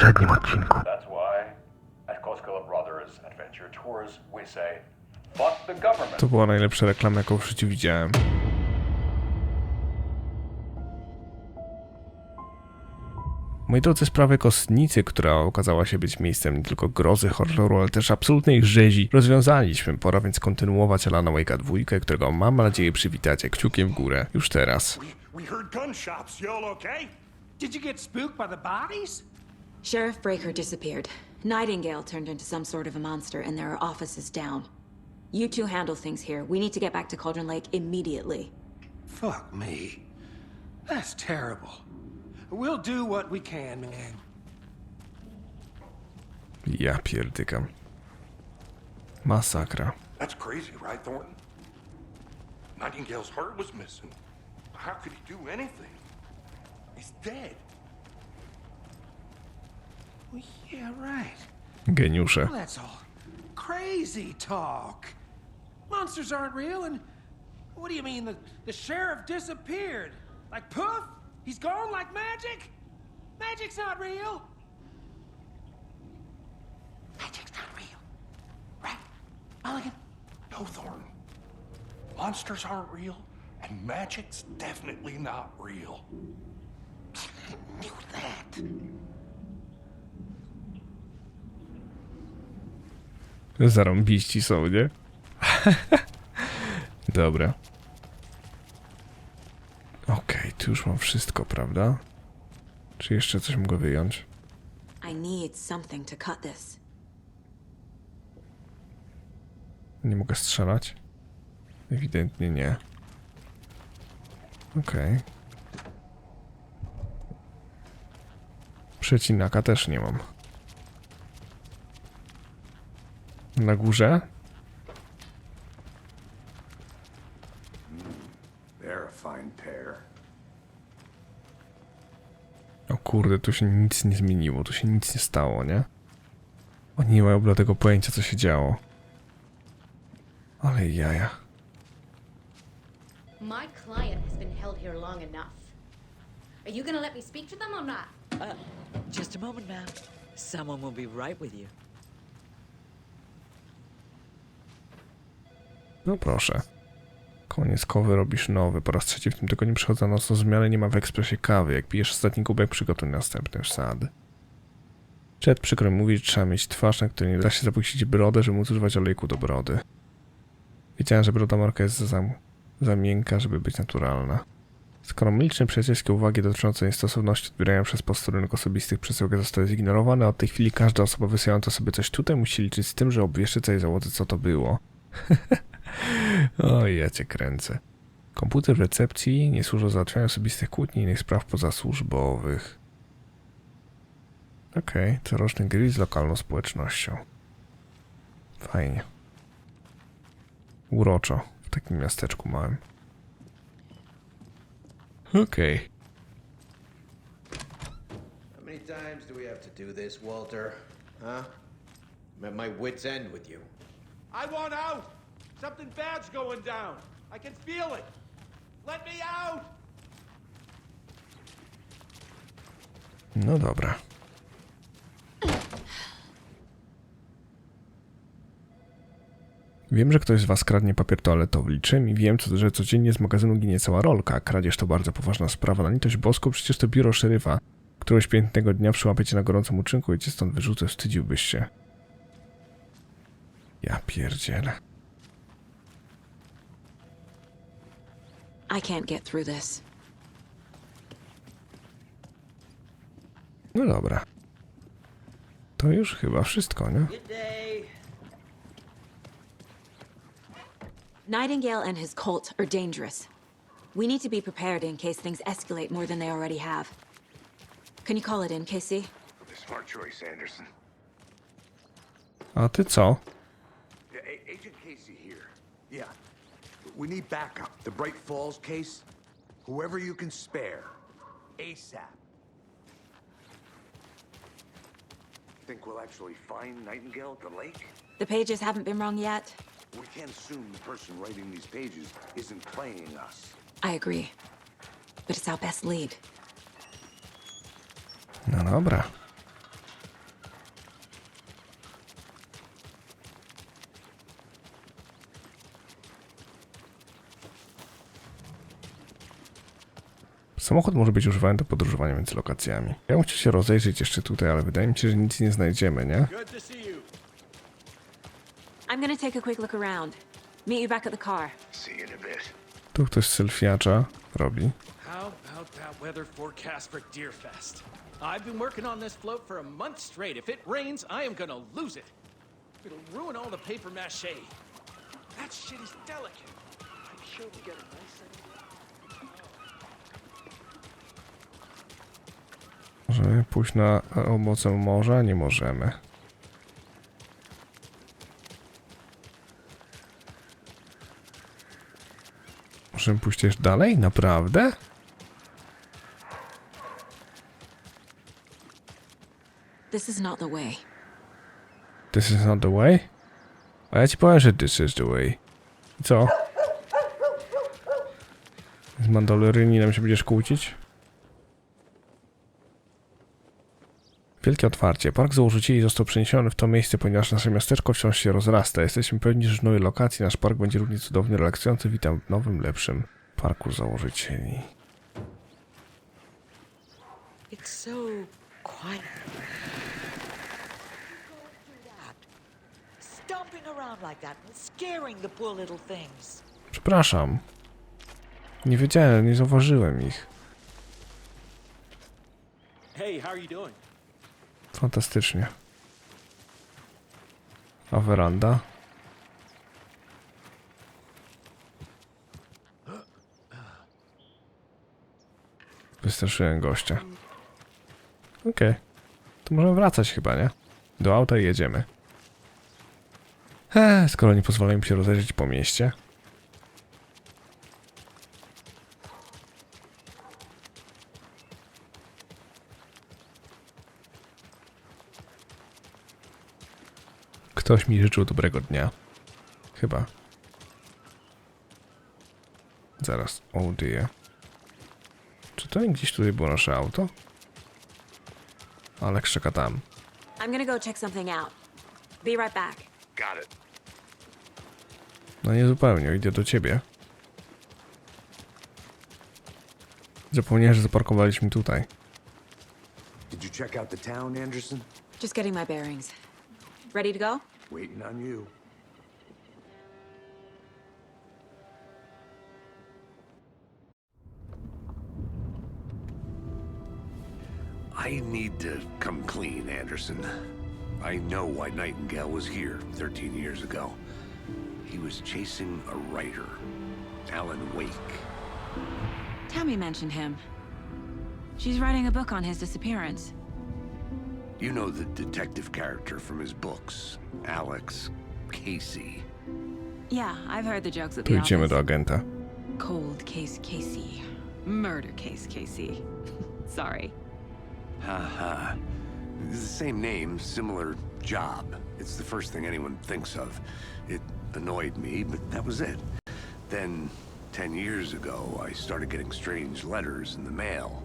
poprzednim odcinku. That's why at Koskela Brothers Adventure Tours we say fuck the government. To była najlepsza reklama, jaką w życiu widziałem. Moi drodzy, sprawę kostnicy, która okazała się być miejscem nie tylko grozy, horroru, ale też absolutnej rzezi, rozwiązaliśmy. Pora więc kontynuować Alana Wake'a 2, którego mam nadzieję przywitacie kciukiem w górę już teraz. We heard gunshots. You all okay? Did you get spooked by the bodies? Sheriff Breaker disappeared. Nightingale turned into some sort of a monster, and there are offices down. You two handle things here. We need to get back to Cauldron Lake immediately. Fuck me. That's terrible. We'll do what we can, man. Ja pierdykam. Masakra. That's crazy, right, Thornton? Nightingale's heart was missing. How could he do anything? He's dead. Well, yeah, right. Geniusze. Well, that's all crazy talk. Monsters aren't real, and what do you mean the sheriff disappeared? Like poof? He's gone like magic? Magic's not real. Magic's not real. Right, Mulligan? No, Thornton. Monsters aren't real, and magic's definitely not real. I knew that. Zarąbiści są, nie? Dobra. Okej, tu już mam wszystko, prawda? Czy jeszcze coś mogę wyjąć? I need something to cut this. Nie mogę strzelać? Ewidentnie nie. Okej. Przecinaka też nie mam. Na górze? They're a fine pair. O kurde, tu się nic nie zmieniło, tu się nic nie stało, nie? Oni nie mają bladego pojęcia, co się działo. Ale jaja. My client has been held here long enough. Are you gonna let me speak to them or not? Just a moment, ma'am. Someone will be right with you. No proszę. Koniec kowy, robisz nowy. Po raz trzeci w tym tygodniu przychodzę na nocną zmianę, nie ma w ekspresie kawy. Jak pijesz ostatni kubek, przygotuj następny wsad. Przed przykro mi mówić, trzeba mieć twarz, na której nie da się zapuścić brodę, żeby móc używać olejku do brody. Wiedziałem, że broda marka jest za miękka, żeby być naturalna. Skoro liczne przyjacielskie uwagi dotyczące niestosowności odbierania przez posterunek osobistych przesyłek zostały zignorowane, od tej chwili każda osoba wysyłająca sobie coś tutaj musi liczyć z tym, że obwieszy całej załodze, co to było. Oj, ja cię kręcę. Komputer w recepcji nie służy do załatwiania osobistych kłótni i innych spraw pozasłużbowych. Okej, coroczny grill z lokalną społecznością. Fajnie. Uroczo w takim miasteczku małym. Okej. How many times do we have to do this, Walter? Huh? I'm at my wit's end with you. I want out! Something bad's going down. I can feel it. Let me out! No dobra. Wiem, że ktoś z was kradnie papier toaletowy. Liczyłem i wiem, że codziennie z magazynu ginie cała rolka. Kradzież to bardzo poważna sprawa. Na litość boską, przecież to biuro szeryfa. Któregoś pięknego dnia przyłapie cię na gorącym uczynku i cię stąd wyrzucę. Wstydziłbyś się. Ja pierdzielę. I can't get through this. No dobra. To już chyba wszystko, nie? Good day. Nightingale and his cult are dangerous. We need to be prepared in case things escalate more than they already have. Can you call it in, Casey? Smart choice, Anderson. A ty co? Agent Casey here. Yeah. We need backup. The Bright Falls case. Whoever you can spare. ASAP. Think we'll actually find Nightingale at the lake? The pages haven't been wrong yet. We can't assume the person writing these pages isn't playing us. I agree. But it's our best lead. No dobra. Samochód może być używany do podróżowania między lokacjami. Ja bym chciał się rozejrzeć jeszcze tutaj, ale wydaje mi się, że nic nie znajdziemy, nie? I'm gonna take a quick look around. Meet you back at the car. See you in a bit. Tu ktoś selfiacza robi. How about that weather forecast for Deerfest? I've been working on this float for a month straight. If it rains, I am gonna lose it. It'll ruin all the paper mache. That shit is delicate. I'm sure we get a nice Możemy pójść na owoce morza? Nie możemy. Możemy pójść też dalej? Naprawdę? This is not the way. This is not the way? A ja ci powiem, że this is the way. I co? Z Mandalorianinem się będziesz kłócić? Wielkie otwarcie. Park założycieli został przeniesiony w to miejsce, ponieważ nasze miasteczko wciąż się rozrasta. Jesteśmy pewni, że w nowej lokacji nasz park będzie równie cudowny, relaksujący. Witam w nowym, lepszym parku założycieli. It's so quiet. Stomping around like that and scaring the poor little things. Przepraszam. Nie wiedziałem, nie zauważyłem ich. Hey, how are you doing? Fantastycznie. A weranda? Wystraszyłem gościa. Okej. To możemy wracać chyba, nie? Do auta i jedziemy. Skoro nie pozwalają mi się rozejrzeć po mieście. Ktoś mi życzył dobrego dnia. Chyba. Zaraz. Oh dear. Czy to gdzieś tutaj było nasze auto? Alex czeka tam. I'm gonna go check something out. Be right back. Got it. No nie zupełnie, idę do ciebie. Zapomniałem, że zaparkowaliśmy tutaj. Did you check out the town, Anderson? Just getting my bearings. Ready to go? Waiting on you. I need to come clean, Anderson. I know why Nightingale was here 13 years ago. He was chasing a writer, Alan Wake. Tammy mentioned him. She's writing a book on his disappearance. You know the detective character from his books, Alex Casey. Yeah, I've heard the jokes at Tu the idziemy office. do agenta. Cold case Casey. Murder case Casey. Sorry. Ha. It's the same name, similar job. It's the first thing anyone thinks of. It annoyed me, but that was it. Then, 10 years ago, I started getting strange letters in the mail.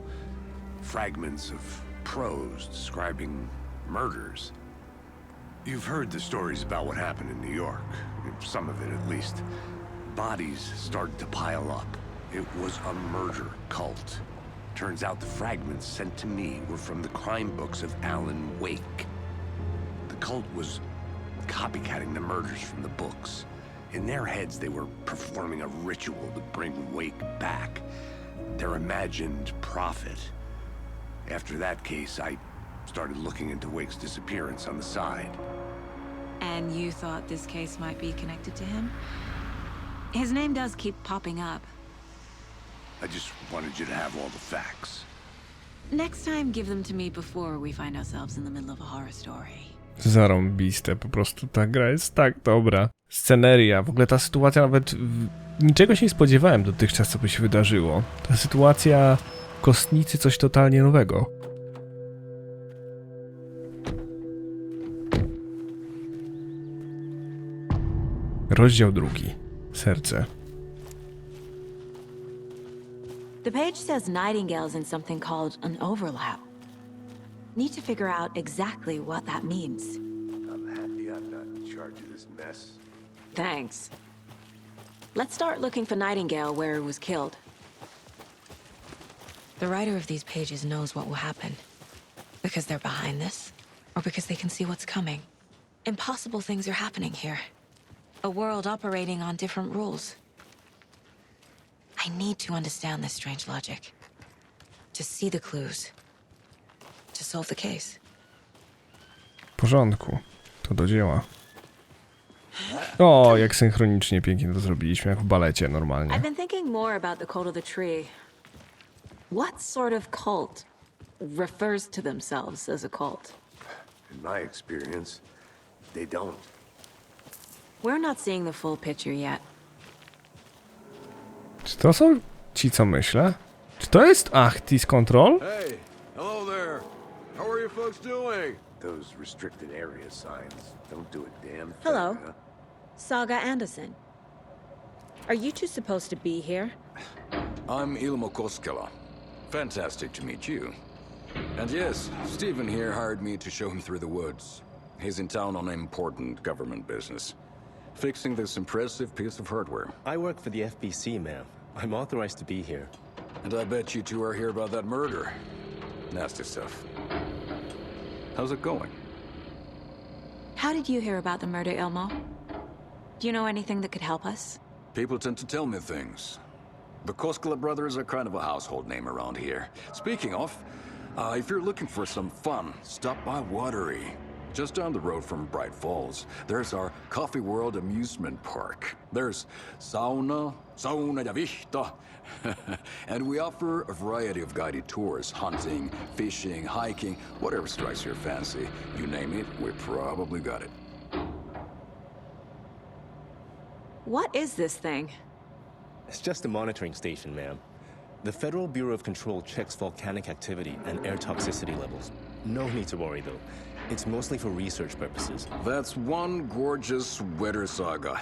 Fragments of prose describing murders. You've heard the stories about what happened in New York. Some of it, at least. Bodies started to pile up. It was a murder cult. Turns out the fragments sent to me were from the crime books of Alan Wake. The cult was copycatting the murders from the books. In their heads, they were performing a ritual to bring Wake back. Their imagined prophet. After that case, I started looking into Wake's disappearance on the side. And you thought this case might be connected to him? His name does keep popping up. I just wanted you to have all the facts. Next time, give them to me before we find ourselves in the middle of a horror story. Zarąbiste, po prostu ta gra jest tak dobra. Sceneria, w ogóle ta sytuacja nawet... Niczego się nie spodziewałem dotychczas, co by się wydarzyło. Ta sytuacja kostnicy, coś totalnie nowego. Rozdział 2. Serce. The page says Nightingale's in something called an overlap. Need to figure out exactly what that means. I'm happy I'm not in charge of this mess. Thanks. Let's start looking for Nightingale where he was killed. The writer of these pages knows what will happen. Because they're behind this, or because they can see what's coming. Impossible things are happening here. A world operating on different rules. I need to understand this strange logic. To see the clues. To solve the case. W porządku. To do dzieła. O, jak synchronicznie pięknie to zrobiliśmy, jak w balecie normalnie. I've been thinking more about the cult of the tree. What sort of cult refers to themselves as a cult? In my experience, they don't. We're not seeing the full picture yet. Czy to są ci, co myślę? Czy to jest This Control? Hey, hello there. How are you folks doing? Those restricted area signs don't do a damn thing. Hello. Huh? Saga Anderson. Are you two supposed to be here? I'm Ilmo Koskela. Fantastic to meet you. And yes, Stephen here hired me to show him through the woods. He's in town on important government business, fixing this impressive piece of hardware. I work for the FBC, ma'am. I'm authorized to be here. And I bet you two are here about that murder. Nasty stuff. How's it going? How did you hear about the murder, Ilmo? Do you know anything that could help us? People tend to tell me things. The Koskela brothers are kind of a household name around here. Speaking of, if you're looking for some fun, stop by Watery. Just down the road from Bright Falls, there's our Coffee World amusement park. There's sauna ja vihto. And we offer a variety of guided tours, hunting, fishing, hiking, whatever strikes your fancy. You name it, we probably got it. What is this thing? It's just a monitoring station, ma'am. The Federal Bureau of Control checks volcanic activity and air toxicity levels. No need to worry, though. It's mostly for research purposes. That's one gorgeous sweater saga.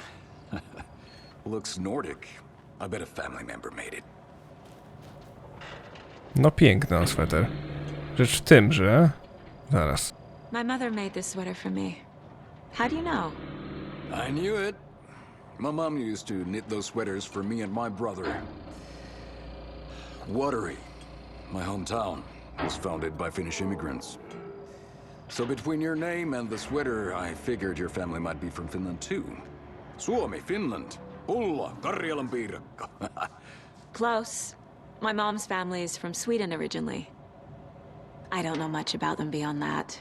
Looks Nordic. I bet a family member made it. No piękny sweter. Rzecz w tym, że... Zaraz. My mother made this sweater for me. How do you know? I knew it. My mom used to knit those sweaters for me and my brother. Watery, my hometown, was founded by Finnish immigrants. So between your name and the sweater, I figured your family might be from Finland too. Suomi, Finland. Pulla, Karjalan piirakka. Close. My mom's family is from Sweden originally. I don't know much about them beyond that.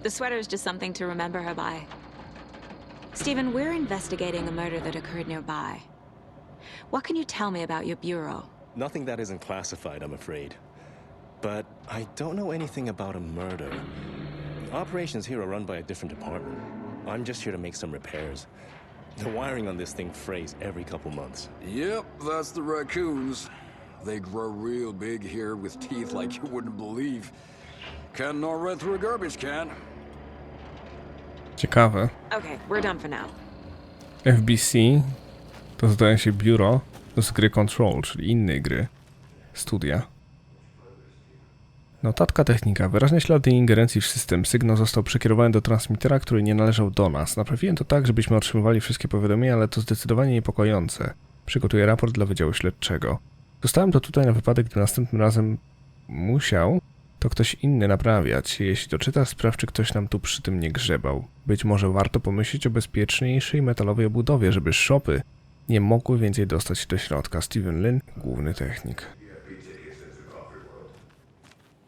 The sweater is just something to remember her by. Stephen, we're investigating a murder that occurred nearby. What can you tell me about your bureau? Nothing that isn't classified, I'm afraid. But I don't know anything about a murder. Operations here are run by a different department. I'm just here to make some repairs. The wiring on this thing frays every couple months. Yep, that's the raccoons. They grow real big here with teeth like you wouldn't believe. Can't gnaw right through a garbage can. Ciekawe. Okay, we're done for now. FBC to zdaje się biuro z gry Control, czyli innej gry. Studia. Notatka technika. Wyraźne ślady ingerencji w system. Sygnał został przekierowany do transmitera, który nie należał do nas. Naprawiłem to tak, żebyśmy otrzymywali wszystkie powiadomienia, ale to zdecydowanie niepokojące. Przygotuję raport dla Wydziału Śledczego. Zostałem to tutaj na wypadek, gdy następnym razem musiał to ktoś inny naprawiać. Jeśli doczytasz, sprawdź, czy ktoś nam tu przy tym nie grzebał. Być może warto pomyśleć o bezpieczniejszej metalowej obudowie, żeby szopy nie mogły więcej dostać się do środka. Steven Lin, główny technik.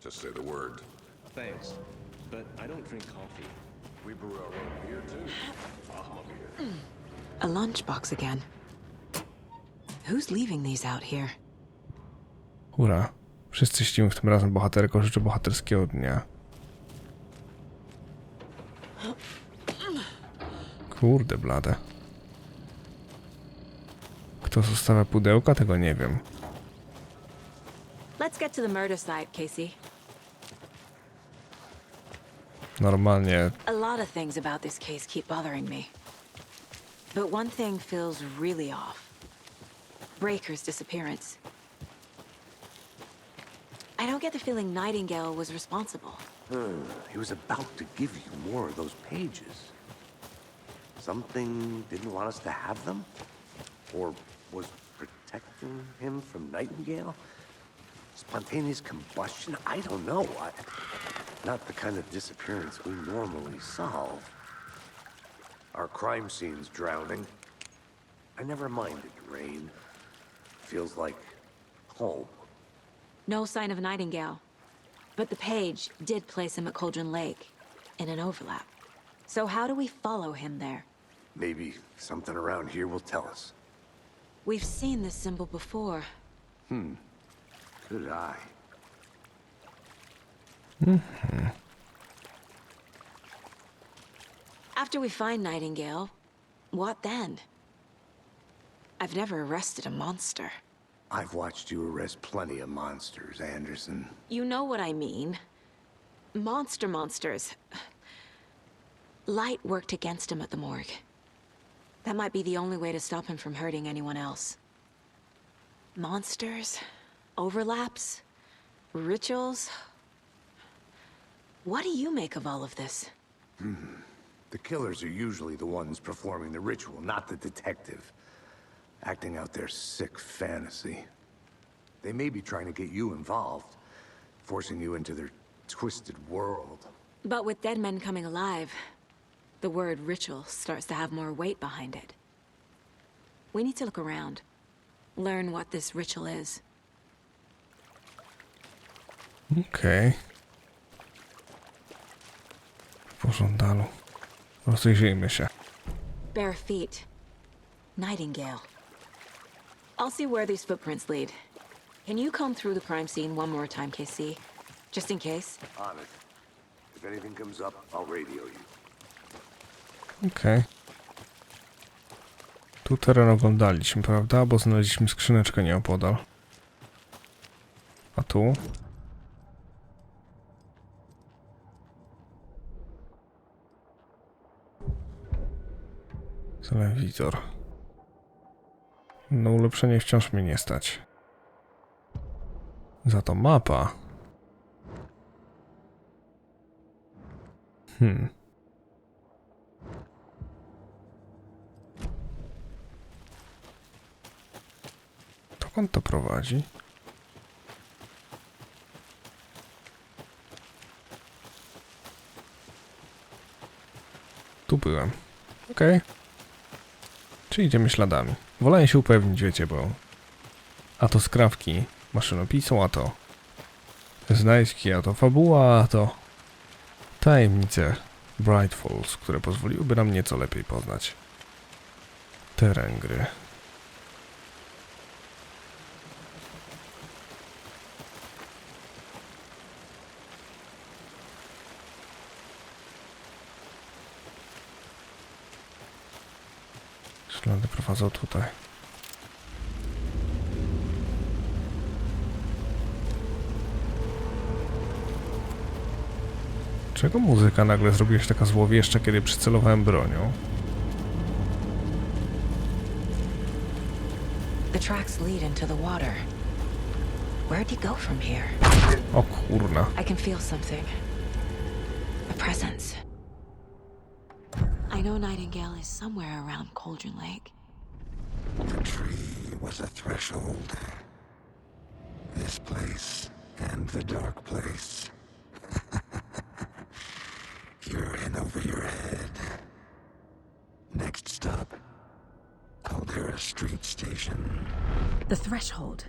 Just say the word. Thanks, but I don't drink coffee. We brew our own beer too. A lunchbox again. Who's leaving these out here? Hurra. Wszyscy ścimy w tym razem bohaterko. Życzę bohaterskiego dnia. Kurde blade. Kto zostawia pudełka? Tego nie wiem. Let's get to the murder site, Casey. Normalnie A lot of things about this case keep bothering me. But one thing feels really off. Breaker's disappearance. I don't get the feeling Nightingale was responsible. He was about to give you more of those pages. Something didn't want us to have them? Or was protecting him from Nightingale? It's Spontaneous combustion? I don't know. Not the kind of disappearance we normally solve. Our crime scene's drowning. I never minded rain. Feels like home. No sign of Nightingale. But the page did place him at Cauldron Lake, in an overlap. So how do we follow him there? Maybe something around here will tell us. We've seen this symbol before. Good eye. After we find Nightingale, what then? I've never arrested a monster. I've watched you arrest plenty of monsters, Anderson. You know what I mean. Monsters. Light worked against him at the morgue. That might be the only way to stop him from hurting anyone else. Monsters? Overlaps? Rituals? What do you make of all of this? The killers are usually the ones performing the ritual, not the detective. Acting out their sick fantasy. They may be trying to get you involved, forcing you into their twisted world. But with dead men coming alive, the word ritual starts to have more weight behind it. We need to look around. Learn what this ritual is. Okej. W pożądalu. Rozejrzyjmy się. Bare feet. Nightingale. I'll see where these footprints lead. Can you comb through the crime scene one more time, KC? Just in case? On it. If anything comes up, I'll radio you. Okej. Tu teren oglądaliśmy, prawda? Bo znaleźliśmy skrzyneczkę nieopodal. A tu? Telewizor. Na ulepszenie wciąż mnie nie stać. Za to mapa. Dokąd to prowadzi? Tu byłem. Okej. Czy idziemy śladami? Wolałem się upewnić, wiecie, bo... A to skrawki maszynopisu, a to... znajdźki, a to fabuła, a to... tajemnice Bright Falls, które pozwoliłyby nam nieco lepiej poznać teren gry. Ślady prowadzą tutaj. Czego muzyka nagle zrobiła się taka złowieszcza, kiedy przycelowałem bronią? The tracks lead into the water. Where'd he go from here? O kurna. I can feel something. A presence. I know Nightingale is somewhere around Cauldron Lake. The tree was a threshold. This place and the dark place. You're in over your head. Next stop, Caldera Street Station. The threshold.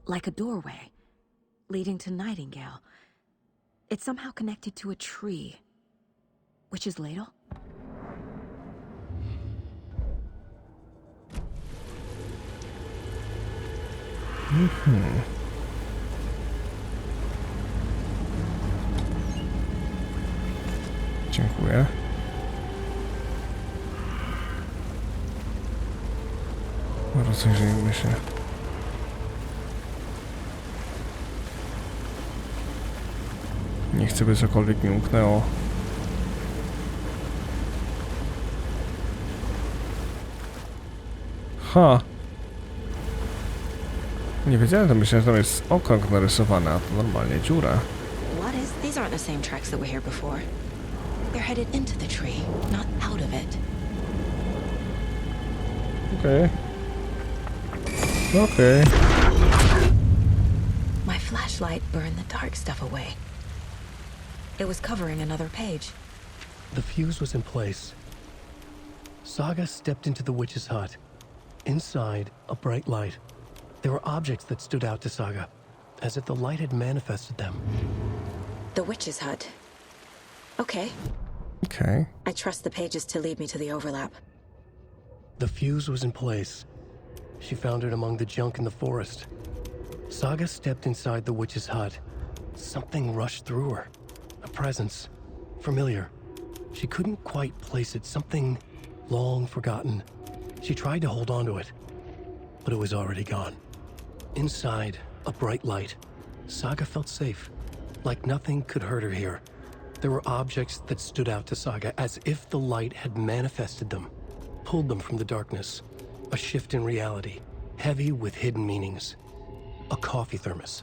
Like a doorway. Leading to Nightingale. It's somehow connected to a tree. Witch's Ladle? Dziękuję. Rozejrzyjmy się. Nie chcę, by cokolwiek mi umknęło. Ha! Nie wiedziałem, to myślałem, że tam jest okrąg narysowany, a to normalnie dziura. What is? These aren't the same tracks that were here before. They're headed into the tree, not out of it. Okej. Okej. My flashlight burned the dark stuff away. It was covering another page. The fuse was in place. Saga stepped into the witch's hut. Inside, a bright light. There were objects that stood out to Saga, as if the light had manifested them. The witch's hut. Okay. Okay. I trust the pages to lead me to the overlap. The fuse was in place. She found it among the junk in the forest. Saga stepped inside the witch's hut. Something rushed through her. A presence. Familiar. She couldn't quite place it. Something long forgotten. She tried to hold on to it, but it was already gone. Inside, a bright light. Saga felt safe. Like nothing could hurt her here. There were objects that stood out to Saga as if the light had manifested them, pulled them from the darkness. A shift in reality, heavy with hidden meanings. A coffee thermos,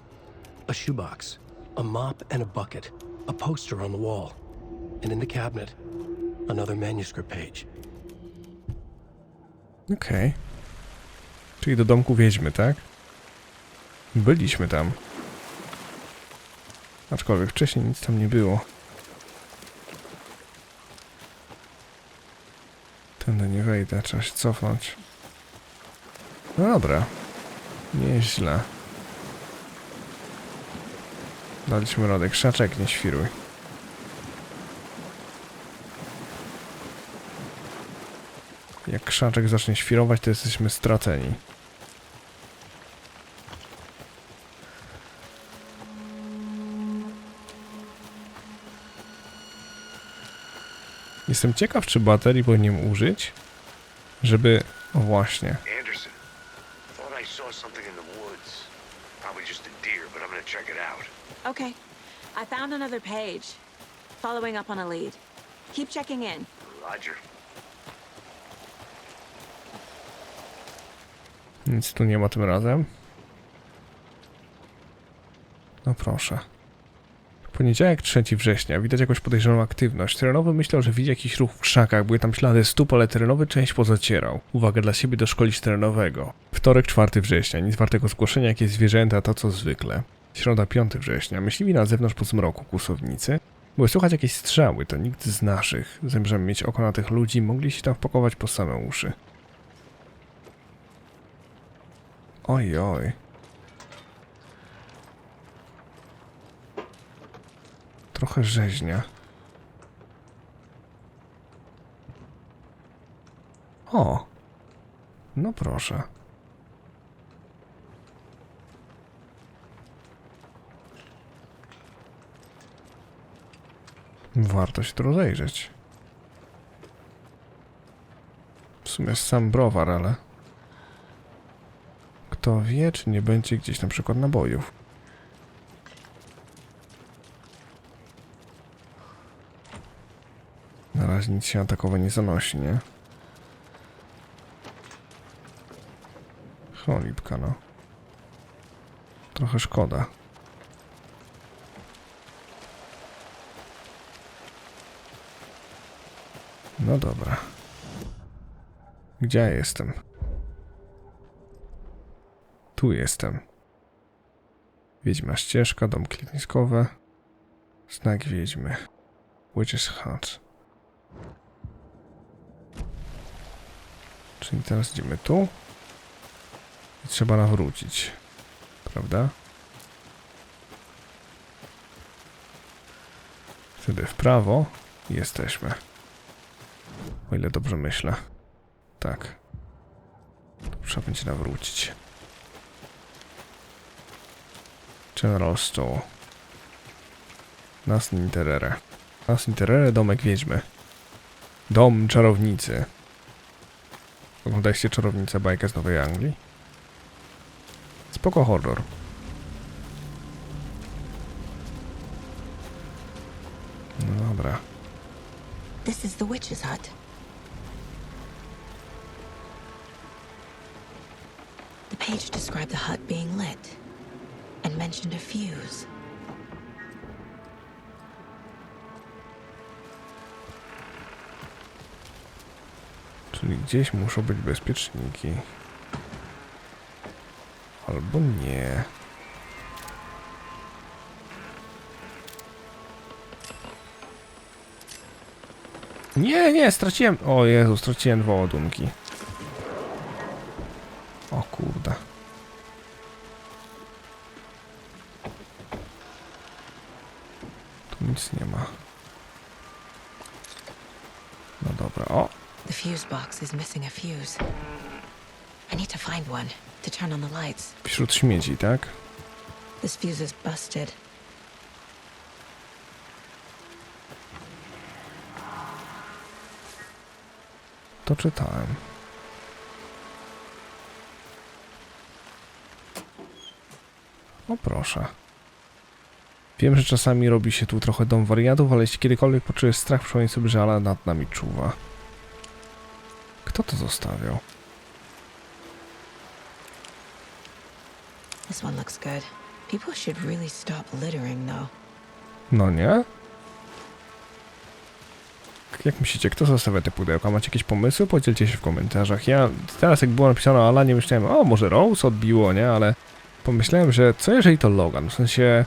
a shoebox, a mop and a bucket, a poster on the wall, and in the cabinet, another manuscript page. Okej. Czyli do domku Wiedźmy, tak? Byliśmy tam. Aczkolwiek wcześniej nic tam nie było. Tędy nie wejdę, trzeba się cofnąć. No dobra. Nieźle. Daliśmy radę. Krzaczek, nie świruj. Jak krzaczek zacznie świrować, to jesteśmy straceni. Jestem ciekaw, czy baterii powinienem użyć, żeby... O właśnie. Anderson, thought I saw something in the woods. Probably just a deer, but I'm gonna check it out. Okay. I found another page. Following up on a lead. Keep checking in. Roger. Nic tu nie ma tym razem. No proszę. Poniedziałek 3 września. Widać jakąś podejrzaną aktywność. Terenowy myślał, że widzi jakiś ruch w krzakach. Były tam ślady stóp, ale terenowy część pozacierał. Uwaga dla siebie doszkolić terenowego. Wtorek 4 września. Nic wartego zgłoszenia, jakieś zwierzęta, to co zwykle. Środa 5 września. Myśliwi na zewnątrz po zmroku, kłusownicy. Były słychać jakieś strzały, to nikt z naszych. Zemrzemy mieć oko na tych ludzi, mogli się tam wpakować po same uszy. Oj, oj. Trochę rzeźnia. O! No proszę. Warto się tu rozejrzeć. W sumie sam browar, ale... Kto wie, czy nie będzie gdzieś na przykład nabojów. Na razie nic się atakowo nie zanosi, nie? Cholipka, no. Trochę szkoda. No dobra. Gdzie ja jestem? Tu jestem. Wiedźma ścieżka, dom kliniskowy. Znak wiedźmy. Witch's Hut. Czyli teraz idziemy tu. I trzeba nawrócić. Prawda? Wtedy w prawo i jesteśmy. O ile dobrze myślę. Tak. To trzeba będzie nawrócić. General Store. Nas Interere. Nas Interere, domek wiedźmy. Dom czarownicy. Oglądaliście Czarownicę, bajkę z Nowej Anglii? Spoko horror. No dobra. This is the witch's hut. The page described the hut being lit and mentioned a fuse. Czyli gdzieś muszą być bezpieczniki. Albo nie. Nie, straciłem... O Jezu, straciłem 2 ładunki. O kurde. Tu nic nie ma. No dobra, o! The fuse box is missing a fuse. I need to find one to turn on the lights. Wśród śmieci, tak? This fuse is busted. To czytałem. O proszę. Wiem, że czasami robi się tu trochę dom wariatów, ale jeśli kiedykolwiek poczujesz strach, przypomnij sobie, że Alan nad nami czuwa. Kto to zostawiał? This one looks good. People should really stop littering, though. No nie? Jak myślicie, kto zostawia te pudełka? Macie jakieś pomysły? Podzielcie się w komentarzach. Ja teraz, jak było napisane o Alanie, myślałem, o, może Rose odbiło, nie? Ale pomyślałem, że co jeżeli to Logan? W sensie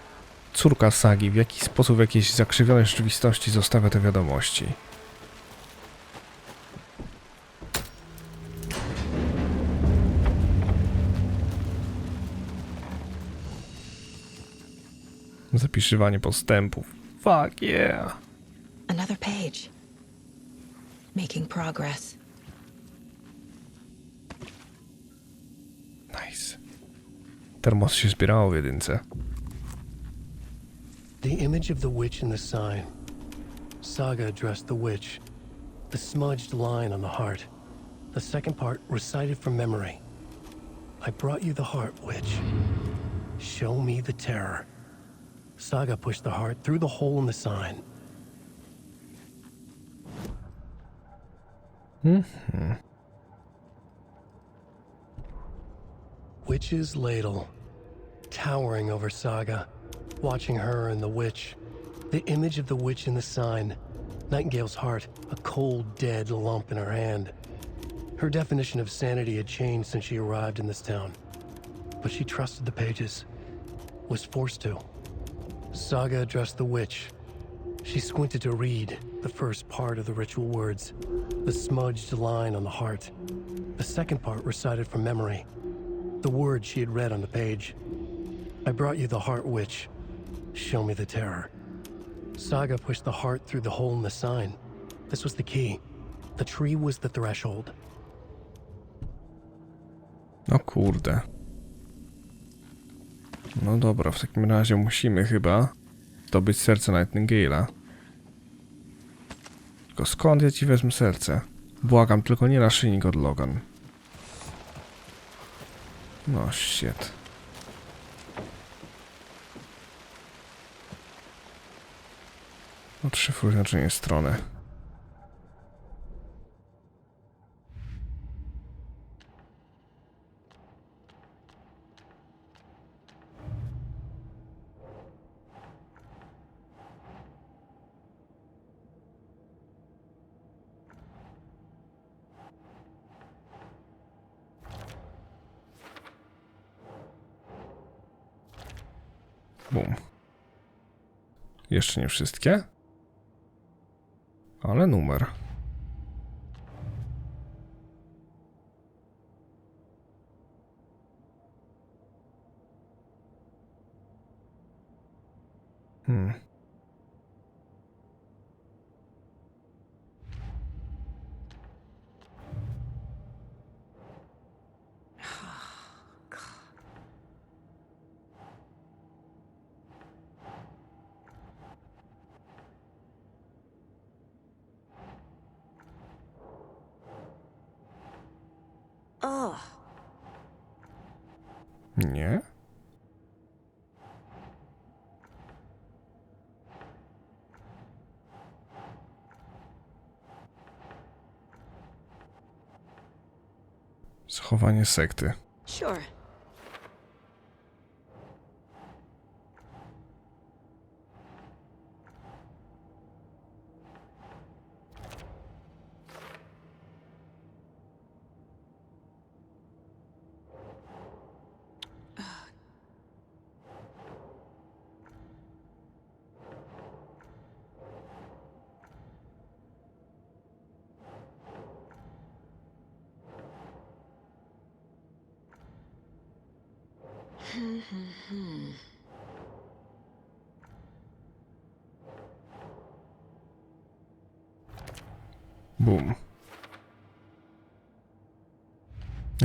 córka Sagi w jakiś sposób w jakiejś zakrzywionej rzeczywistości zostawia te wiadomości. Zapisywanie postępów. Fuck yeah! Another page. Making progress. Nice. Termos się zbierało w jedynce. The image of the witch in the sign. Saga addressed the witch. The smudged line on the heart. The second part recited from memory. I brought you the heart, witch. Show me the terror. Saga pushed the heart through the hole in the sign. Witch's ladle, towering over Saga, watching her and the witch. The image of the witch in the sign. Nightingale's heart, a cold, dead lump in her hand. Her definition of sanity had changed since she arrived in this town. But she trusted the pages. Was forced to. Saga addressed the witch. She squinted to read the first part of the ritual words. The smudged line on the heart. The second part recited from memory. The words she had read on the page. I brought you the heart, witch. Show me the terror. Saga pushed the heart through the hole in the sign. This was the key. The tree was the threshold. No kurde. No dobra, w takim razie musimy chyba zdobyć serce Nightingale'a. Tylko skąd ja ci wezmę serce? Błagam, tylko nie naszyjnik od Logan. No shit. Odszyfruj znaczenie strony. Bum. Jeszcze nie wszystkie? Ale numer. Nie? Zachowanie sekty. Sure. Boom.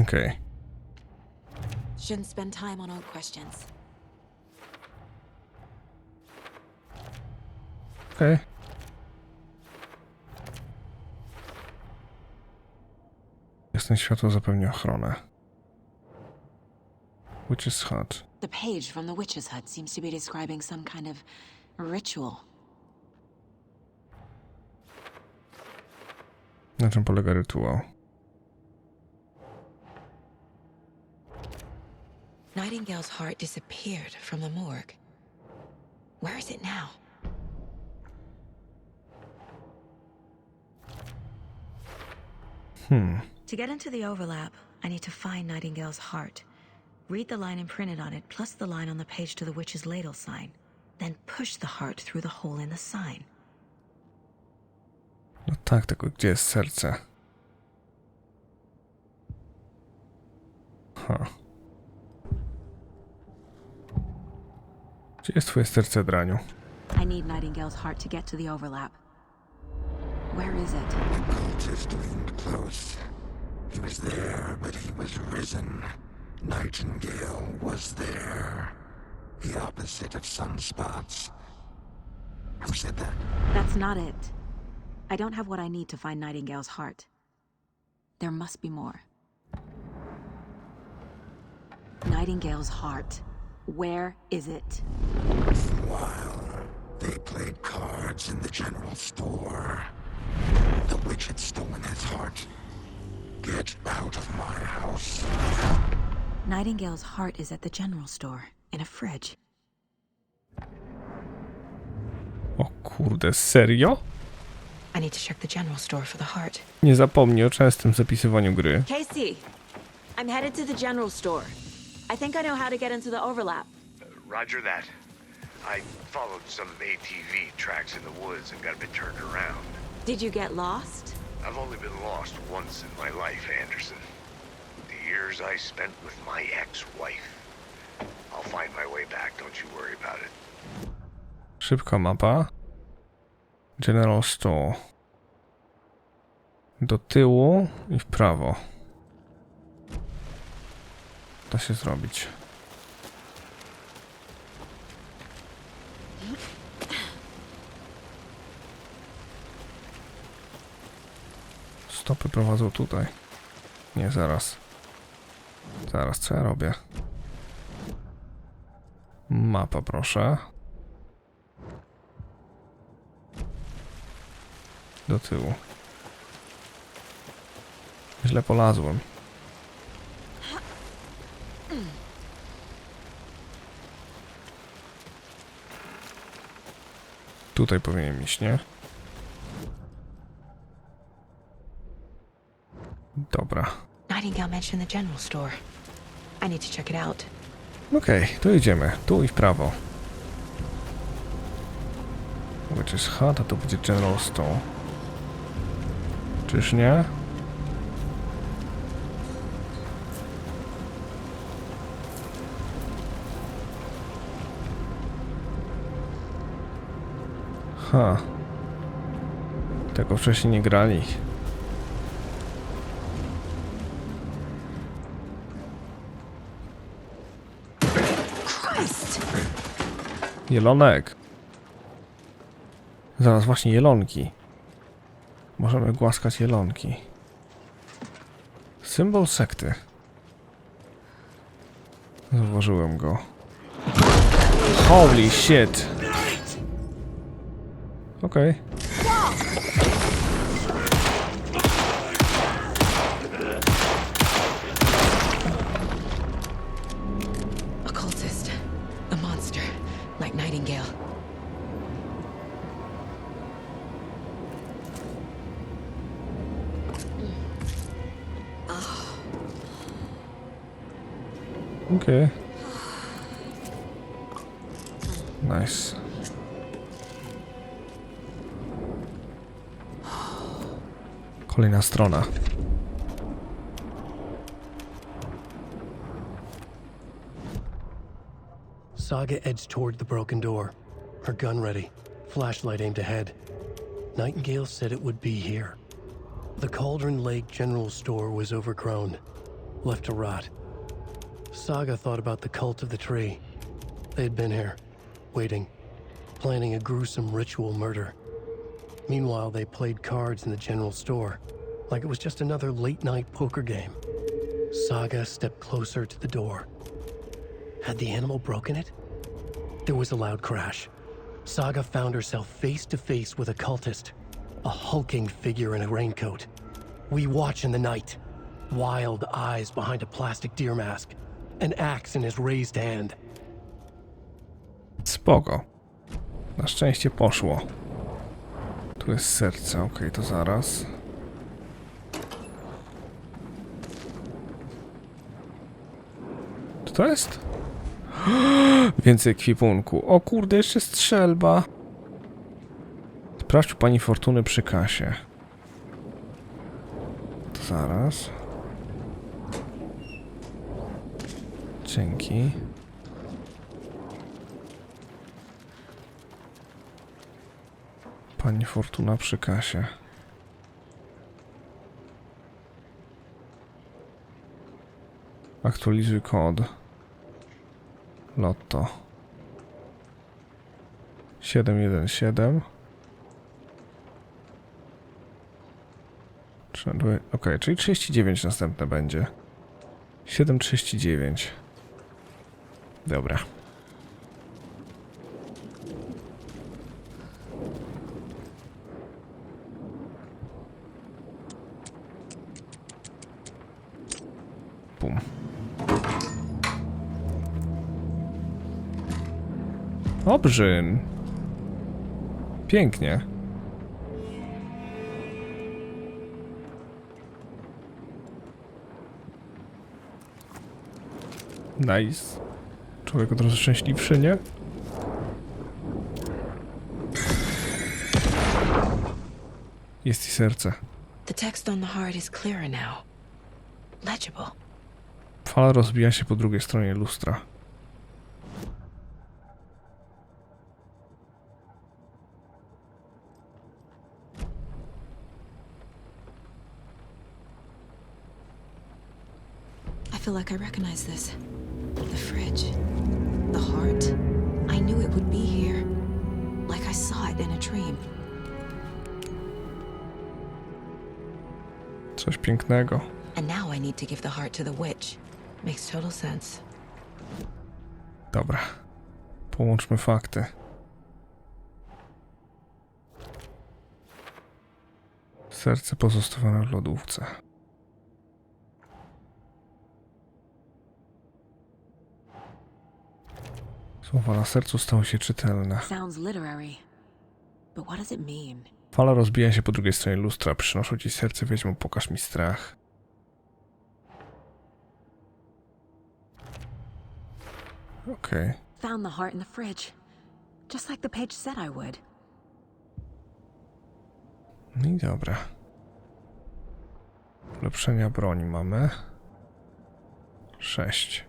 Okej. Shouldn't spend time on old questions. Okej. Jasne światło zapewni ochronę. Witch's Hut. The page from the witch's hut seems to be describing some kind of ritual. Na czym polega rytuał? Nightingale's heart disappeared from the morgue. Where is it now? To get into the overlap, I need to find Nightingale's heart. Read the line imprinted on it, plus the line on the page to the witch's ladle sign. Then push the heart through the hole in the sign. No tak, tylko gdzie jest serce? Gdzie jest twoje serce, draniu? I need Nightingale's heart to get to the overlap. Where is it? The cultist leaned close. He was there, but he was risen. Nightingale was there. The opposite of sunspots. Who said that? That's not it. I don't have what I need to find Nightingale's heart. There must be more. Nightingale's heart. Where is it? While they played cards in the general store, the witch had stolen his heart. Get out of my house. Nightingale's heart is at the general store, in a fridge. O kurde, serio? I need to check the general store for the heart. Nie zapomnij o częstym zapisywaniu gry. Casey, I'm headed to the general store. I think I know how to get into the overlap. Roger that. I followed some ATV tracks in the woods and got a bit turned around. Did you get lost? I've only been lost once in my life, Anderson. The years I spent with my ex-wife. I'll find my way back, don't you worry about it. Szybka mapa. General Store. Do tyłu i w prawo. Da się zrobić. Stopy prowadzą tutaj. Nie, zaraz. Zaraz, co ja robię? Mapa, proszę. Do tyłu. Źle polazłem. Tutaj powinien iść, nie? Dobra. Nightingale mentioned the general store. I need to check it out. Okej, to idziemy. Tu i w prawo. Witch's Hut, a to będzie General Store. Czyż nie? Tego wcześniej nie grali. Jelonek. Zaraz, właśnie jelonki. Możemy głaskać jelonki. Symbol sekty. Zauważyłem go. Holy shit. Okej. Occultist. A monster. Like Nightingale. Okej. Nice. Kolejna strona. Saga edged toward the broken door, her gun ready, flashlight aimed ahead. Nightingale said it would be here. The Cauldron Lake General Store was overgrown, left to rot. Saga thought about the cult of the tree. They had been here, waiting, planning a gruesome ritual murder. Meanwhile, they played cards in the general store, like it was just another late-night poker game. Saga stepped closer to the door. Had the animal broken it? There was a loud crash. Saga found herself face to face with a cultist, a hulking figure in a raincoat. We watch in the night. Wild eyes behind a plastic deer mask, an axe in his raised hand. Spoko. Na szczęście poszło. Tu jest serce, okej, to zaraz. Co to jest? Więcej ekwipunku. O kurde, jeszcze strzelba. Sprawdź u pani Fortuny przy kasie. To zaraz. Dzięki. Pani Fortuna przy kasie. Aktualizuj kod. Lotto. 717. Okej, czyli 39 następne będzie. 739. Dobra. Pum. Obrzyn. Pięknie. Nice. Człowiek od razu szczęśliwszy, nie? Jest i serce. The text on the heart is clearer now. Legible. Fala rozbija się po drugiej stronie lustra. I feel like I recognize this. The fridge. The heart. I knew it would be here. Like I saw it in a dream. Coś pięknego. And now I need to give the heart to the witch. Makes total sense. Dobra. Połączmy fakty. Serce pozostawione w lodówce. Słowa na sercu stały się czytelne. Sounds literary. But what does it mean? Fala rozbija się po drugiej stronie lustra. Przynoszę ci serce, wiedźmo, pokaż mi strach. Okej. Found the heart in the fridge. Just like the page said I would. No i dobra. Ulepszenia broni mamy. 6.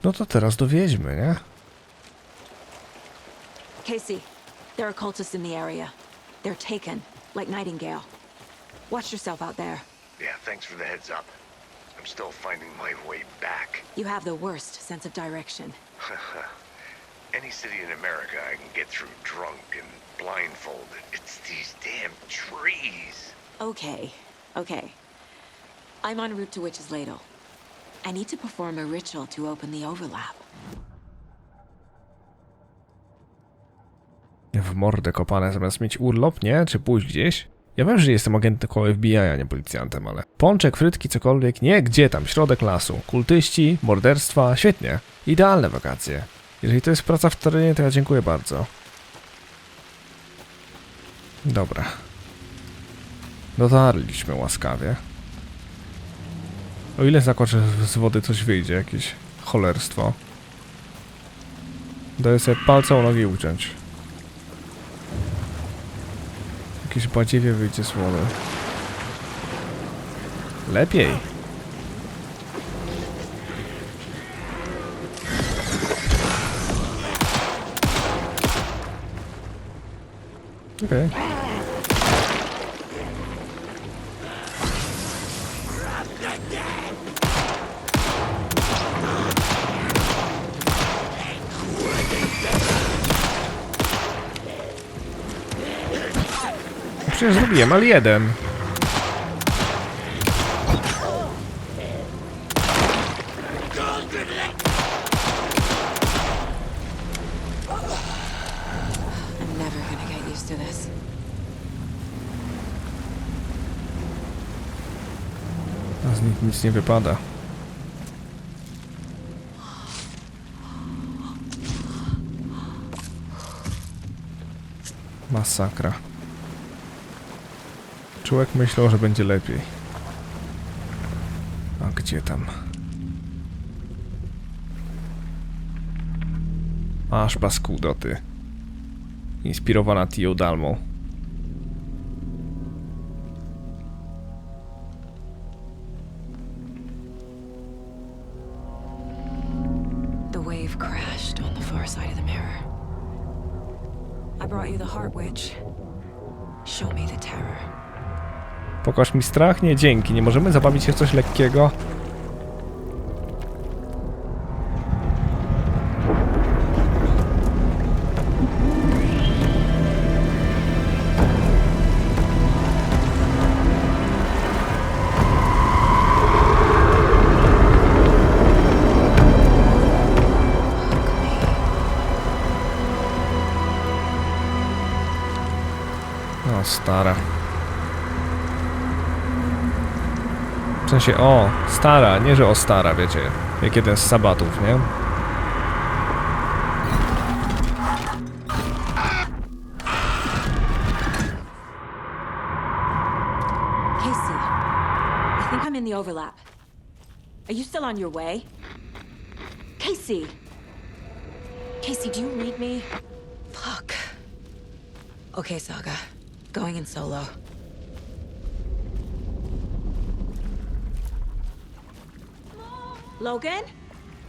No to teraz do wiedźmy, nie? Casey, there are cultists in the area. They're taken, like Nightingale. Watch yourself out there. Yeah, thanks for the heads up. I'm still finding my way back. You have the worst sense of direction. Any city in America I can get through drunk and blindfolded. It's these damn trees. Okay. I'm en route to Witch's Ladle. I need to perform a ritual to open the overlap. W mordę kopane zamiast mieć urlop, nie? Czy pójść gdzieś? Ja wiem, że jestem agentem koło FBI, a nie policjantem, ale... Pączek, frytki, cokolwiek, nie? Gdzie tam? Środek lasu. Kultyści, morderstwa, świetnie. Idealne wakacje. Jeżeli to jest praca w terenie, to ja dziękuję bardzo. Dobra. Dotarliśmy łaskawie. O ile zakoczę z wody coś wyjdzie, jakieś cholerstwo. Daję sobie palce u nogi uciąć. Jakieś badziewie wyjdzie z wody. Lepiej. Okej. Przecież zrobiłem, ale jeden. I'm never gonna get used to this. A z nich nic nie wypada. Masakra. Człowiek myślał, że będzie lepiej. A gdzie tam? Aż paskudo ty. Inspirowana Tio Dalmą. The wave crashed on the far side of the mirror. I brought you the heart witch. Show me the terror. Pokaż mi strach? Nie, dzięki. Nie możemy zabawić się w coś lekkiego? No, stara. W sensie, o, stara, nie że o stara, wiecie, jak jeden z sabatów, nie? Casey, I think I'm in the overlap. Are you still on your way? Casey! Casey, do you read me? Fuck. Okay, Saga. Going in solo. Logan?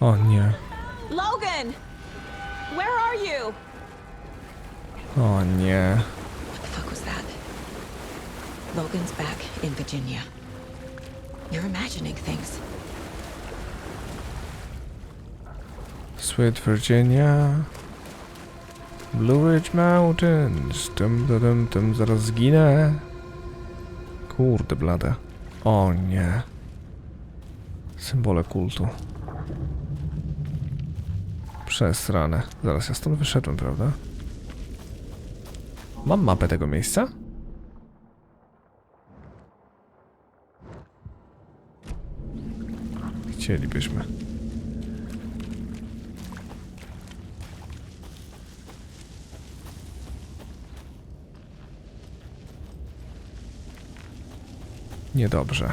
O nie. Logan! Where are you? O nie. What the fuck was that? Logan's back in Virginia. You're imagining things. Sweet Virginia. Blue Ridge Mountains. Tym, zaraz zginę. Kurde blade. O nie. Symbole kultu. Przesrane. Zaraz ja stąd wyszedłem, prawda? Mam mapę tego miejsca? Chcielibyśmy. Niedobrze.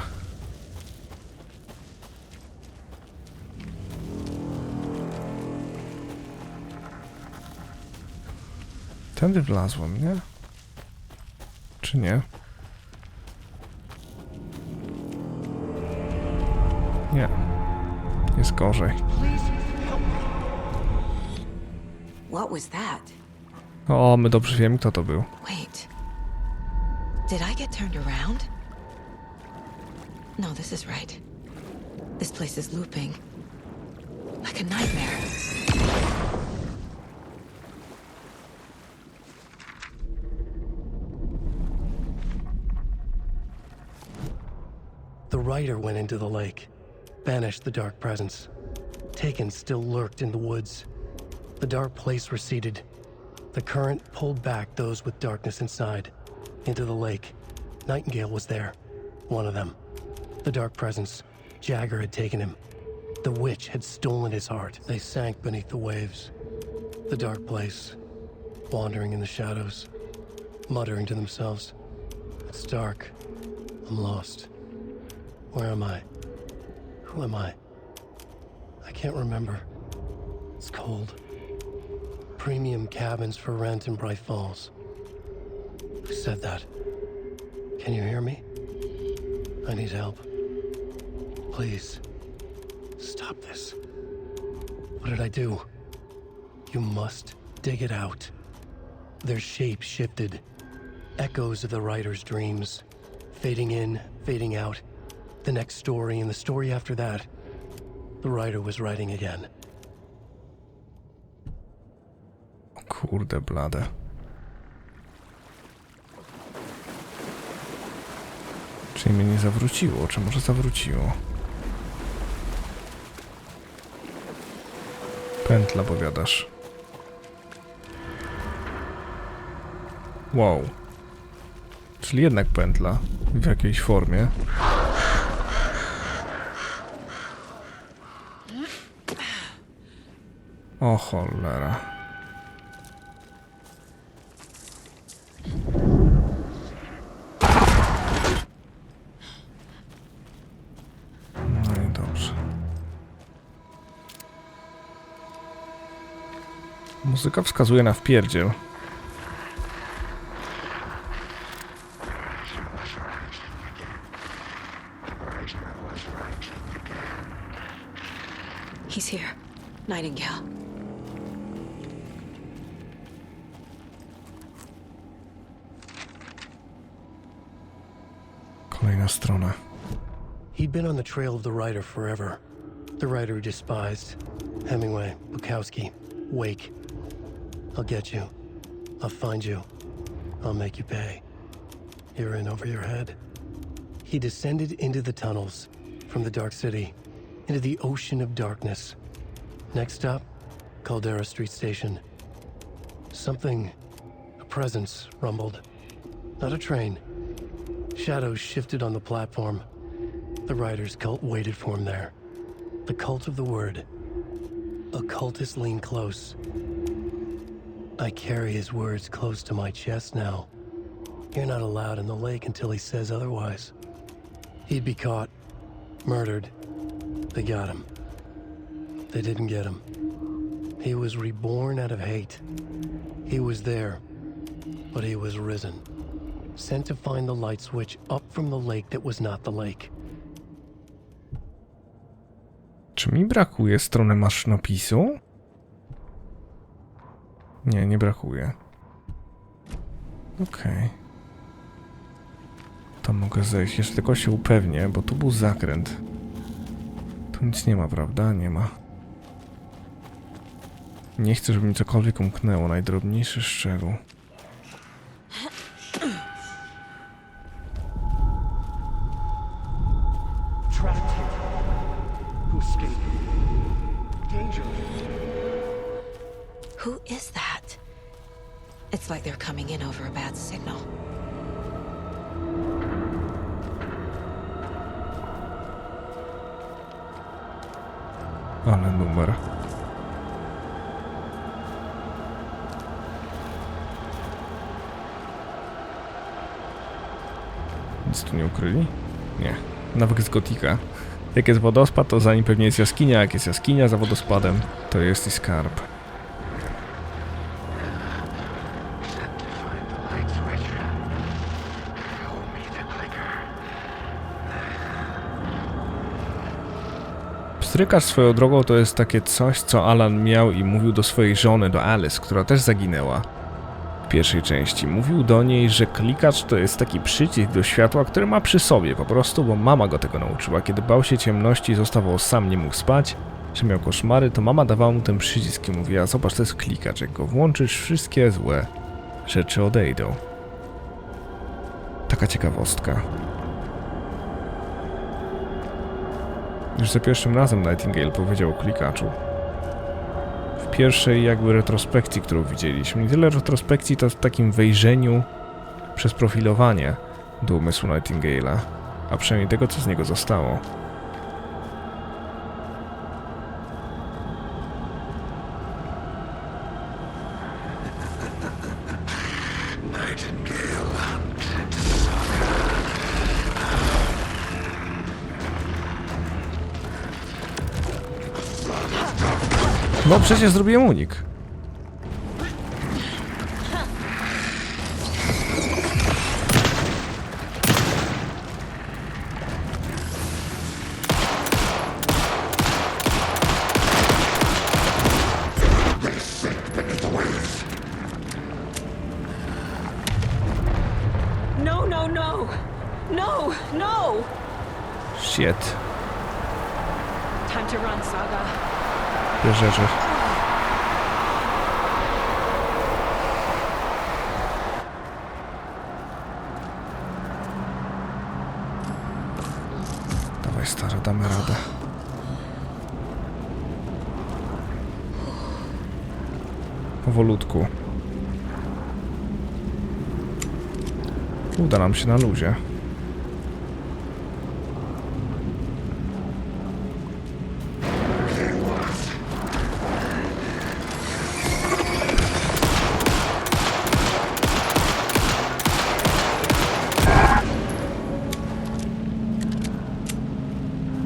Tędy wlazłem, nie? Czy nie? Nie. Jest gorzej. What was that? O, my dobrze wiemy, kto to był. Wait. Did I get turned around? No, this is right. This place is looping. Like a nightmare. The writer went into the lake, banished the dark presence. Taken still lurked in the woods. The dark place receded. The current pulled back those with darkness inside, into the lake. Nightingale was there, one of them. The dark presence, Jagger had taken him. The witch had stolen his heart. They sank beneath the waves. The dark place, wandering in the shadows, muttering to themselves. It's dark. I'm lost. Where am I? Who am I? I can't remember. It's cold. Premium cabins for rent in Bright Falls. Who said that? Can you hear me? I need help. Please. Stop this. What did I do? You must dig it out. Their shape shifted. Echoes of the writer's dreams. Fading in, fading out. The next story and the story after that. The writer was writing again. O kurde blade. Czyli mnie nie zawróciło, czy może zawróciło? Pętla, powiadasz. Wow. Czyli jednak pętla w jakiejś formie. O cholera. No i dobrze. Muzyka wskazuje na wpierdziel. He's here. Nightingale. Kolejna strona. He'd been on the trail of the writer forever. The writer he despised. Hemingway, Bukowski, Wake. I'll get you. I'll find you. I'll make you pay. You're in over your head. He descended into the tunnels, from the Dark City, into the ocean of darkness. Next stop, Caldera Street Station. Something, a presence, rumbled. Not a train. Shadows shifted on the platform. The writer's cult waited for him there. The cult of the word. Occultists lean close. I carry his words close to my chest now. You're not allowed in the lake until he says otherwise. He'd be caught, murdered. They got him. They didn't get him. He was reborn out of hate. He was there, but he was risen. Sent to find the light switch up from the lake that was not the lake. Czy mi brakuje strony maszynopisu? Nie, nie brakuje. Okej. To mogę zejść. Jeszcze tylko się upewnię, bo tu był zakręt. Tu nic nie ma, prawda? Nie ma. Nie chcę, żeby mi cokolwiek umknęło. Najdrobniejszy szczegół. Who is that? It's like they're coming in over a bad signal. Ale numer. Nic tu nie ukryli? Nie. Nawyk z Gotika. Jak jest wodospad, to za nim pewnie jest jaskinia. Jak jest jaskinia za wodospadem, to jest i skarb. Pstrykarz swoją drogą to jest takie coś, co Alan miał i mówił do swojej żony, do Alice, która też zaginęła w pierwszej części. Mówił do niej, że klikacz to jest taki przycisk do światła, który ma przy sobie po prostu, bo mama go tego nauczyła. Kiedy bał się ciemności i zostawał sam, nie mógł spać, że miał koszmary, to mama dawała mu ten przycisk i mówiła: zobacz, to jest klikacz, jak go włączysz, wszystkie złe rzeczy odejdą. Taka ciekawostka. Już za pierwszym razem Nightingale powiedział o klikaczu. W pierwszej jakby retrospekcji, którą widzieliśmy. Nie tyle retrospekcji, to w takim wejrzeniu przez profilowanie do umysłu Nightingale'a, a przynajmniej tego, co z niego zostało. No przecież zrobiłem unik. no, no! No, no! Shit. Time to run, Saga. Bierzecie. Dawaj, stara, damy radę. Powolutku. Uda nam się na luzie.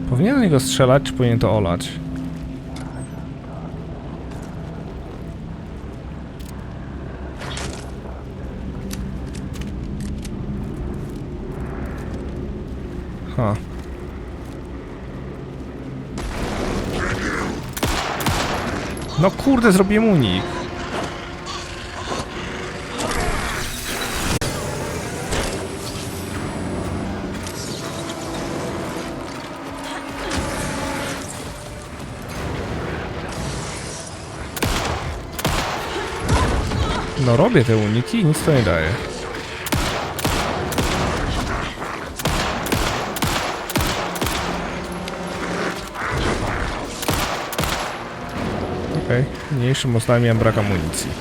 Powinien na niego strzelać, czy powinien to olać? Ha. No kurde, zrobiłem unik. No robię te uniki i nic to nie daje. Okej, mniejszym mocno miałem brak amunicji.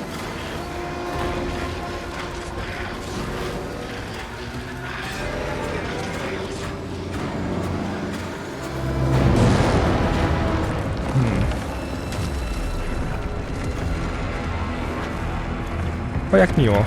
O, jak miło.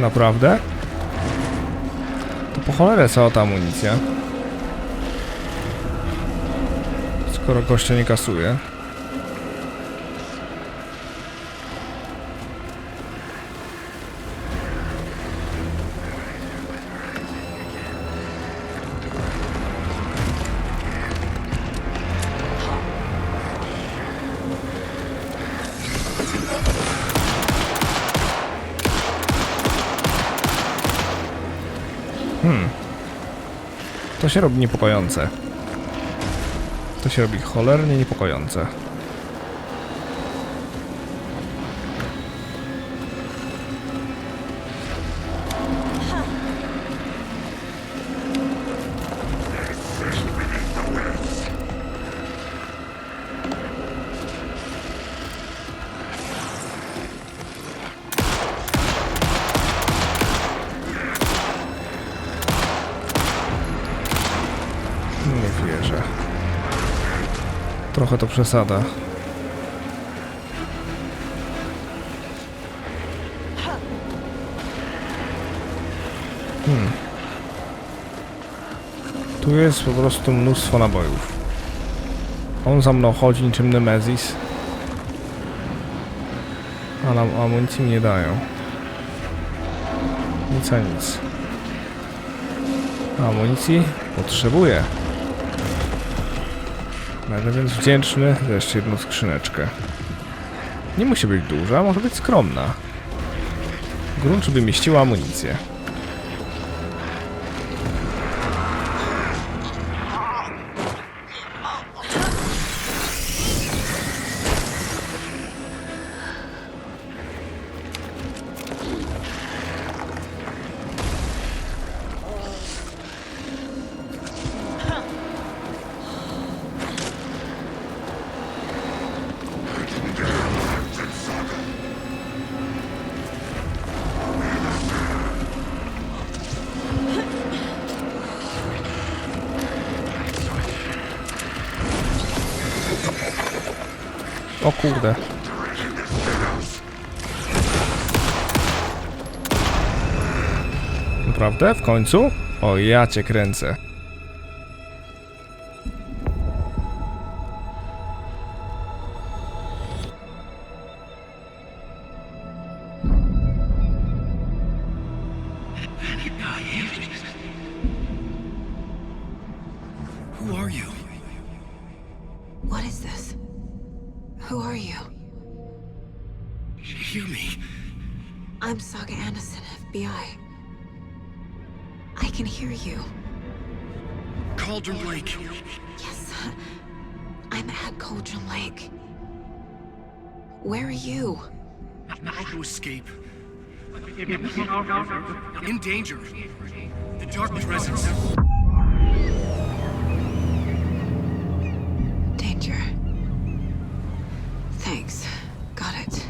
Naprawdę? To po cholerę cała ta amunicja. Skoro gościa nie kasuje. To się robi niepokojące. To się robi cholernie niepokojące. Nie wierzę. Trochę to przesada. Tu jest po prostu mnóstwo nabojów. On za mną chodzi niczym Nemezis. A nam amunicji mi nie dają. Nic a nic. A amunicji potrzebuję. Będę więc wdzięczny za jeszcze jedną skrzyneczkę. Nie musi być duża, może być skromna. Grunt, żeby mieściła amunicję. O kurde. Naprawdę? W końcu? O, ja cię kręcę. Who are you? Hear me. I'm Saga Anderson, FBI. I can hear you. Cauldron Lake. Yes, I'm at Cauldron Lake. Where are you? How to escape. In danger. The dark presence. Danger. Thanks. Got it.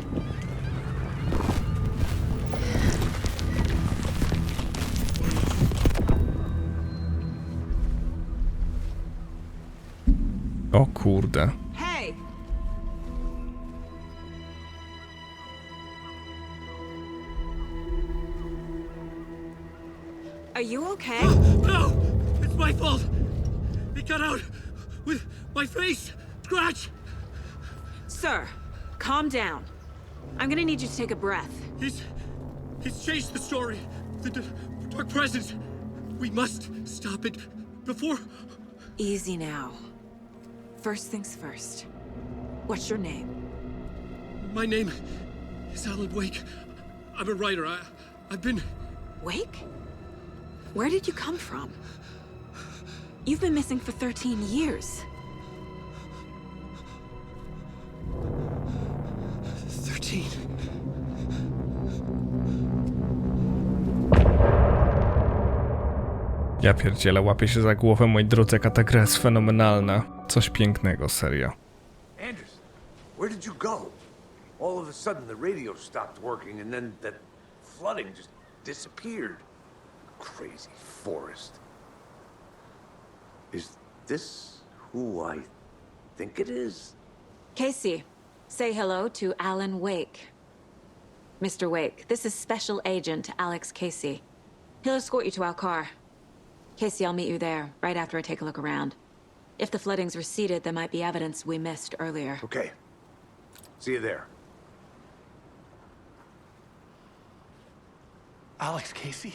O kurde. Hey! Are you okay? No! It's my fault! It got out with my face! Scratch! Sir, calm down. I'm gonna need you to take a breath. He's changed the story. The dark presence. We must stop it before... Easy now. First things first. What's your name? My name is Alan Wake. I'm a writer. I've been... Wake? Where did you come from? You've been missing for 13 years. 13. Ja pierdzielę, łapię się za głowę, moi drodzy, jaka ta gra jest fenomenalna. Coś pięknego, serio. Anderson, where did you go? All of a sudden the radio stopped working and then that flooding just disappeared. Crazy forest. Is this who I think it is? Casey, say hello to Alan Wake. Mr. Wake, this is Special Agent Alex Casey. He'll escort you to our car. Casey, I'll meet you there, right after I take a look around. If the flooding's receded, there might be evidence we missed earlier. Okay. See you there. Alex Casey?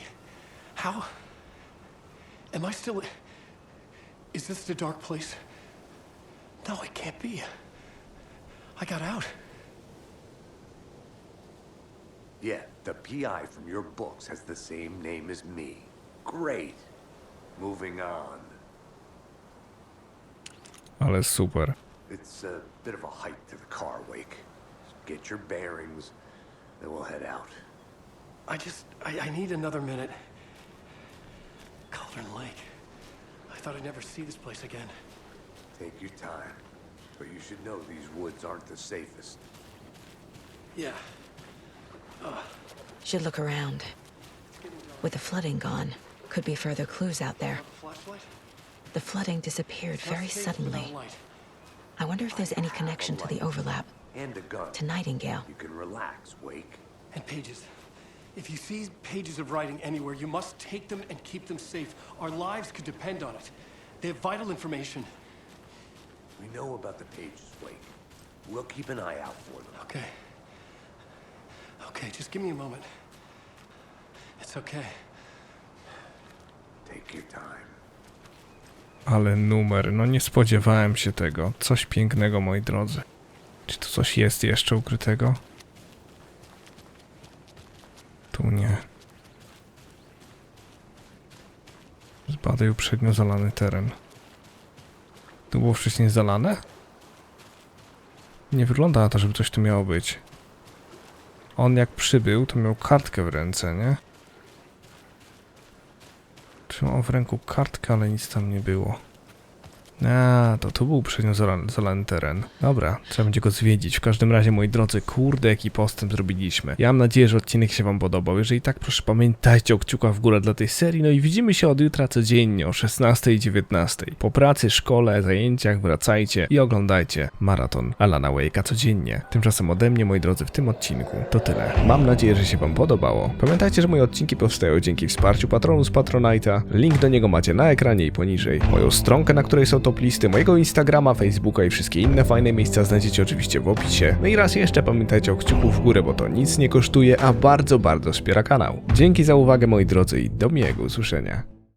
How? Am I still... Is this the dark place? No, it can't be. I got out. Yeah, the PI from your books has the same name as me. Great. Moving on. Ale super. It's a bit of a hike to the car, Wake. Get your bearings, then we'll head out. I need another minute. Cauldron Lake. I thought I'd never see this place again. Take your time. But you should know these woods aren't the safest. Yeah. Should look around. With the flooding gone, could be further clues out there. Flashlight? The flooding disappeared very suddenly. I wonder if there's any connection to the overlap. And a gun. To Nightingale. You can relax, Wake. And pages. If you see pages of writing anywhere, you must take them and keep them safe. Our lives could depend on it. They have vital information. We know about the pages, Wake. We'll keep an eye out for them. Okay. Okay, just give me a moment. It's okay. Take your time. Ale numer, no nie spodziewałem się tego. Coś pięknego, moi drodzy. Czy tu coś jest jeszcze ukrytego? Tu nie. Zbadaj uprzednio zalany teren. Tu było wcześniej zalane? Nie wygląda na to, żeby coś tu miało być. On jak przybył, to miał kartkę w ręce, nie? Trzymał w ręku kartkę, ale nic tam nie było. To tu był uprzednio zalany teren. Dobra, trzeba będzie go zwiedzić. W każdym razie, moi drodzy, kurde, jaki postęp zrobiliśmy. Ja mam nadzieję, że odcinek się wam podobał. Jeżeli tak, proszę pamiętajcie o kciukach w górę dla tej serii. No i widzimy się od jutra codziennie o 16 i 19. Po pracy, szkole, zajęciach wracajcie i oglądajcie maraton Alana Wake'a codziennie. Tymczasem ode mnie, moi drodzy, w tym odcinku to tyle. Mam nadzieję, że się wam podobało. Pamiętajcie, że moje odcinki powstają dzięki wsparciu patronów z Patronite'a. Link do niego macie na ekranie i poniżej. Moją stronkę, na której są top listy, mojego Instagrama, Facebooka i wszystkie inne fajne miejsca znajdziecie oczywiście w opisie. No i raz jeszcze pamiętajcie o kciuku w górę, bo to nic nie kosztuje, a bardzo, bardzo wspiera kanał. Dzięki za uwagę, moi drodzy, i do miłego usłyszenia.